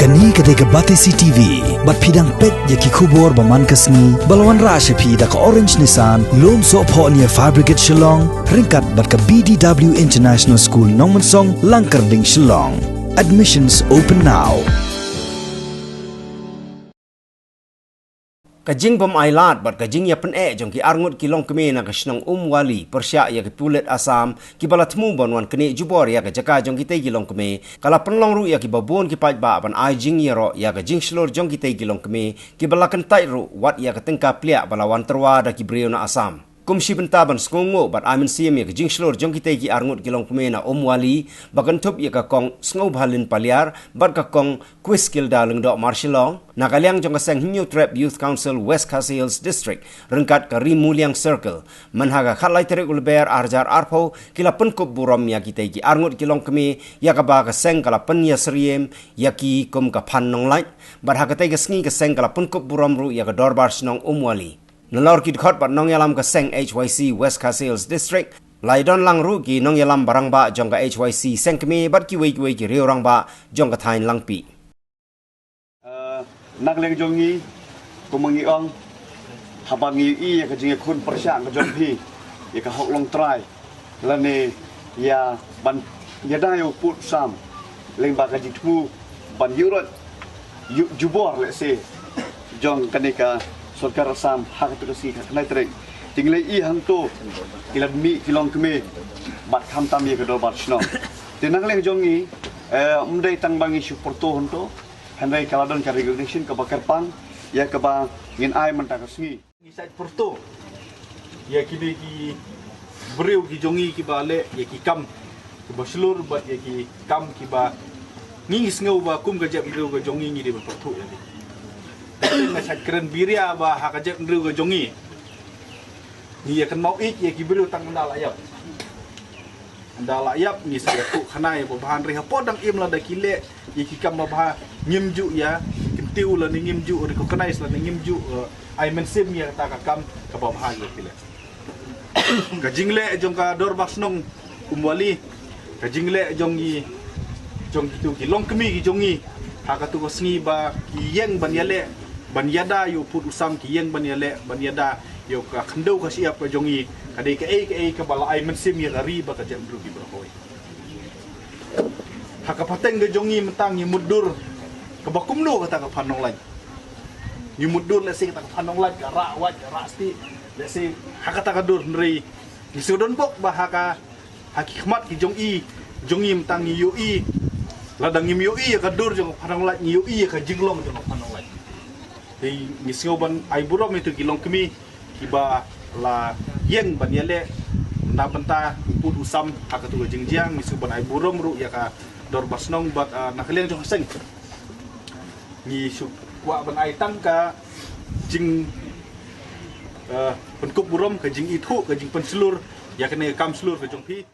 Kani ketika Batesi TV, bat pidang pet yaki kubur baman kasni, balawan rasha pi da ka Orange Nissan, lom so po niya Fabricate Shillong, ringkat bat ka BDW International School Nongmansong, Langkarding Shillong. Admissions open now. Kajing pom ailat bat kajing ya pen jong ki arngut ki long keme na kasnong wali persya ya ki pulet asam ki balatmu banwan kene jubor ya ka jaka jong ki te ki long keme kala penlong ru ya ki babon ki paj ba ban ai jing ya ro ya ka jing slor jong ki te ki long keme ki balakan tai ru wat ya ka tengka plia balawan terwa da ki brio na asam kumshi bentaban skongo bat amin siam ya ka jing slor jong ki te ki arngut ki long keme na wali bakan tup ya ka kong sngo bhalin paliar bat ka kong quiz skill daleng do marshilong nakaliang jong kaseng New Trap Youth Council West Khasi Hills District rengkat ke Rimuliang Circle manhaga khalai terik ulber arjar arpo kila penkop burom ya kita ki arngut kilong kemi ya ka ba kaseng kala pen ya seriem ya ki kum ka pan nong light bar ha ka te sngi kaseng kala penkop burom ru ya ka dorbar snong wali nalor ki khot bat nong yalam kaseng HYC West Khasi Hills District Laidon lang ru ki nong yalam barang ba jong ka HYC seng kemi bat ki wei ki riorang ba jong ka thain lang pi nak leng jongi kumangi ong habangi i ya kajing kun persyang ka jompi ya ka hok long try lane ya ban ya dayo put sam leng ba kajing tu ban yurot jubor let's say jong kanika sorkar sam hak tu si ka nai trek tingle i hang to kilan mi kilong keme bat kham tam ya ka do bat sno tenang leng jongi umdai tang bangi suporto honto Henry kaladon ka recognition ka bakar pang ya ka ba ngin ai man ta kasngi Isai porto ya kini ki breu ki jongi ki bale ya ki kam ki baslur bat ya ki kam ki ba ngis ngau ba kum ka jap breu ka jongi ngi de porto ya ni na sat keren biria ba ha ka jap breu ka jongi ni ya kan mau ik ya ki breu tang ndal ayap ndal ayap ni sa tu khanai ba bahan reha podang im la da kile ya ki kam ba ngimju ya kimtiu la ni ngimju recognize la ni ngimju ai mensim ya ta ka kam ka ba bha ya kile ka jingle jong ka dor bak snong wali ka jingle jong gi jong tu ki long kemi ki jongi ha ka tu ko sngi ba ki yeng ban yale ban yada yu put usam ki yeng ban yale ban yada yo ka khandau ka siap ka jongi ka dei ka bala ai mensim ya ri ba ka jam bru ki bro hoi ha ka pateng ga jongi mentang ni mudur ka bakum lu kata ka panong lai ni mudur le sing ta ka panong lai ka ra wat ka rasti le sing ha kata ka dur nri ni sudon bok ba ha ka hakikmat ki jongi mentang ni yu i ladang ni yu i ka dur jong panong lai ni yu i ka jinglong jong panong lai thì ni sioban ai burom itu kilong kemi kiba la yeng ban yele na banta put usam ha ka tu jingjiang ni sioban ai burom ru ya ka dor basnong bat nakaliang jong seng ni su kwa ban ai tang ka jing penkup burom ka jing itu ka jing penselur ya kene kam selur ka jong pi